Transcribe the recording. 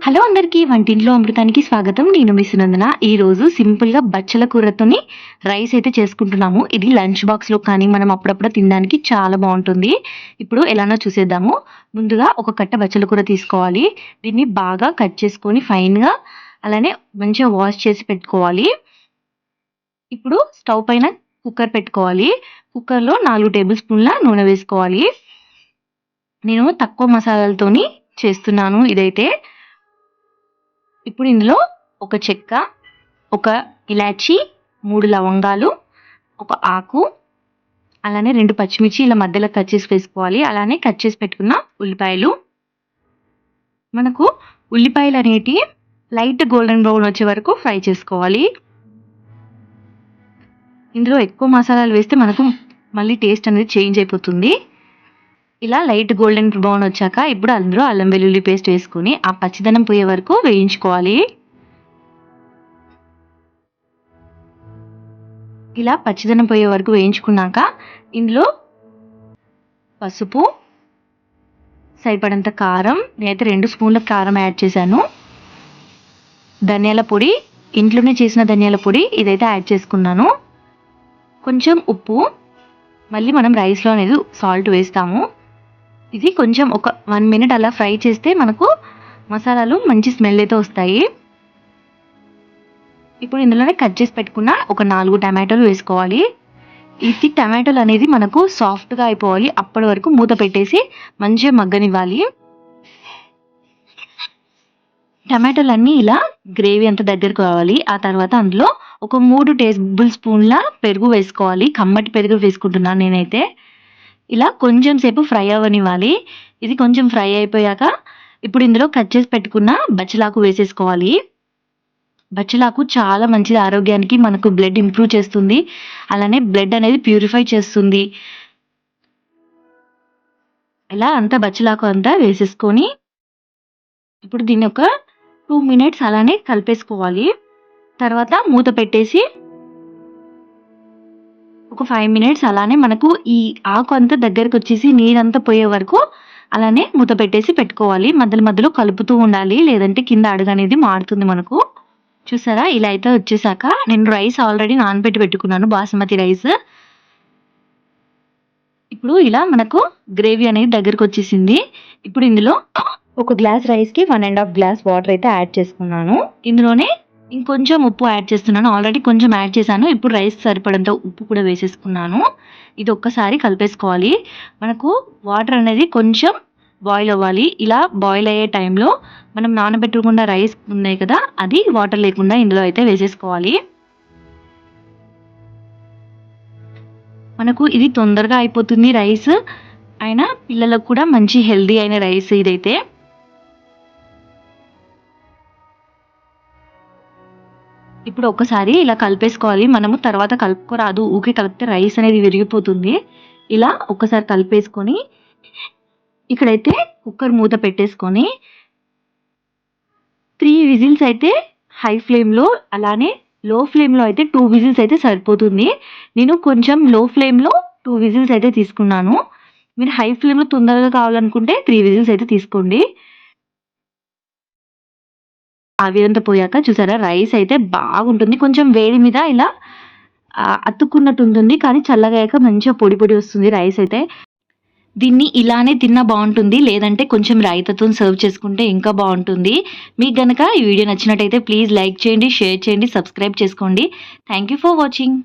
Hello అందరికీ వంటింట్లో అమృతానికి స్వాగతం. నేను మీ సునందన. ఈరోజు సింపుల్‌గా బచ్చల కూరతోని రైస్ అయితే చేసుకుంటున్నాము. ఇది లంచ్ బాక్స్‌లో కానీ మనం అప్పుడప్పుడు తినడానికి చాలా బావుంటుంది. ఇప్పుడు ఎలానో చూసేద్దాము. ముందుగా ఒక కట్ట బచ్చల కూర తీసుకోవాలి. దీన్ని బాగా కట్ చేసుకొని ఫైన్‌గా అలానే మంచిగా వాష్ చేసి పెట్టుకోవాలి. ఇప్పుడు స్టవ్ పైన కుక్కర్ పెట్టుకోవాలి. కుక్కర్‌లో 4 టేబుల్ స్పూన్ల నూనె వేసుకోవాలి. నేను తక్కువ మసాలాలతోని చేస్తున్నాను ఇదైతే. ఇప్పుడు ఇందులో ఒక చెక్క, ఒక ఇలాచీ, 3 లవంగాలు, ఒక ఆకు, అలానే 2 పచ్చిమిర్చి ఇలా మధ్యలో కట్ చేసి వేసుకోవాలి. అలానే కట్ చేసి పెట్టుకున్న ఉల్లిపాయలు. మనకు ఉల్లిపాయలనేటియి లైట్ గోల్డెన్ బ్రౌన్ వచ్చే వరకు ఫ్రై చేసుకోవాలి. ఇందులో ఎక్కువ మసాలాలు వేస్తే మనకు మళ్ళీ టేస్ట్ అనేది చేంజ్ అయిపోతుంది. ఇలా లైట్ గోల్డెన్ బ్రౌన్ వచ్చాక ఇప్పుడు అందులో అల్లం వెల్లుల్లి పేస్ట్ వేసుకొని ఆ పచ్చిదనం పోయే వరకు వేయించుకోవాలి. ఇలా పచ్చిదనం పోయే వరకు వేయించుకున్నాక ఇందులో పసుపు, సరిపడంత కారం, నేనైతే 2 స్పూన్ల కారం యాడ్ చేశాను. ధనియాల పొడి, ఇంట్లోనే చేసిన ధనియాల పొడి ఇదైతే యాడ్ చేసుకున్నాను. కొంచెం ఉప్పు, మళ్ళీ మనం రైస్‌లో అనేది సాల్ట్ వేస్తాము. ఇది కొంచెం ఒక 1 మినిట్ అలా ఫ్రై చేస్తే మనకు మసాలాలు మంచి స్మెల్ అయితే వస్తాయి. ఇప్పుడు ఇందులోనే కట్ చేసి పెట్టుకున్న ఒక 4 టమాటాలు వేసుకోవాలి. ఇది టమాటాలు అనేది మనకు సాఫ్ట్‌గా అయిపోవాలి. అప్పటి వరకు మూత పెట్టేసి మంచిగా మగ్గనివ్వాలి. టమాటాలన్నీ ఇలా గ్రేవీ అంతా దగ్గరకు రావాలి. ఆ తర్వాత అందులో ఒక 3 టేబుల్ స్పూన్ల పెరుగు వేసుకోవాలి. కమ్మటి పెరుగు వేసుకుంటున్నాను నేనైతే. ఇలా కొంచెం సేపు ఫ్రై అవ్వనివ్వాలి. ఇది కొంచెం ఫ్రై అయిపోయాక ఇప్పుడు ఇందులో కట్ చేసి పెట్టుకున్న బచ్చలాకు వేసేసుకోవాలి. బచ్చలాకు చాలా మంచిది ఆరోగ్యానికి. మనకు బ్లడ్ ఇంప్రూవ్ చేస్తుంది. అలానే బ్లడ్ అనేది ప్యూరిఫై చేస్తుంది. ఇలా అంతా బచ్చలాకు అంతా వేసేసుకొని ఇప్పుడు దీన్ని ఒక 2 మినిట్స్ అలానే కలిపేసుకోవాలి. తర్వాత మూత పెట్టేసి ఒక 5 మినిట్స్ అలానే మనకు ఈ ఆకు అంతా దగ్గరకొచ్చేసి నీరంతా పోయే వరకు అలానే మూత పెట్టేసి పెట్టుకోవాలి. మధ్యలో మధ్యలో కలుపుతూ ఉండాలి. లేదంటే కింద అడుగనేది మాడుతుంది మనకు. చూసారా? ఇలా అయితే వచ్చేసాక నేను రైస్ ఆల్రెడీ నానబెట్టి పెట్టుకున్నాను, బాస్మతి రైస్. ఇప్పుడు ఇలా మనకు గ్రేవీ అనేది దగ్గరకొచ్చేసింది. ఇప్పుడు ఇందులో ఒక గ్లాస్ రైస్‌కి 1 ½ గ్లాస్ వాటర్ అయితే యాడ్ చేసుకున్నాను. ఇందులోనే ఇంకొంచెం ఉప్పు యాడ్ చేస్తున్నాను. ఆల్రెడీ కొంచెం యాడ్ చేశాను. ఇప్పుడు రైస్ సరిపడంత ఉప్పు కూడా వేసేసుకున్నాను. ఇది ఒక్కసారి కలిపేసుకోవాలి. మనకు వాటర్ అనేది కొంచెం బాయిల్ అవ్వాలి. ఇలా బాయిల్ అయ్యే టైంలో మనం నానబెట్టుకున్న రైస్ ఉన్నాయి కదా! అది వాటర్ లేకుండా ఇందులో అయితే వేసేసుకోవాలి. మనకు ఇది తొందరగా అయిపోతుంది రైస్. అయినా పిల్లలకు కూడా మంచి హెల్తీ అయిన రైస్ ఇదైతే. ఇప్పుడు ఒక్కసారి ఇలా కలిపేసుకోవాలి. మనము తర్వాత కలుపుకోరాదు. ఊకే కలిపితే రైస్ అనేది విరిగిపోతుంది. ఇలా ఒక్కసారి కలిపేసుకొని ఇక్కడైతే కుక్కర్ మూత పెట్టేసుకొని 3 విజిల్స్ అయితే హై ఫ్లేమ్‌లో, అలానే లో ఫ్లేమ్‌లో అయితే 2 విజిల్స్ అయితే సరిపోతుంది. నేను కొంచెం లో ఫ్లేమ్‌లో 2 విజిల్స్ అయితే తీసుకున్నాను. మీరు హై ఫ్లేమ్‌లో తొందరగా కావాలనుకుంటే 3 విజిల్స్ అయితే తీసుకోండి. ఆవిరంతా పోయాక చూసారా, రైస్ అయితే బాగుంటుంది. కొంచెం వేడి మీద ఇలా అతుక్కున్నట్టు ఉంటుంది. కానీ చల్లగయ్యాక మంచిగా పొడి పొడి వస్తుంది రైస్ అయితే. దీన్ని ఇలానే తిన్నా బావుంటుంది. లేదంటే కొంచెం రైతాతోని సర్వ్ చేసుకుంటే ఇంకా బావుంటుంది. మీకు గనక ఈ వీడియో నచ్చినట్టయితే ప్లీజ్ లైక్ చేయండి, షేర్ చేయండి, సబ్స్క్రైబ్ చేసుకోండి. Thank you for watching.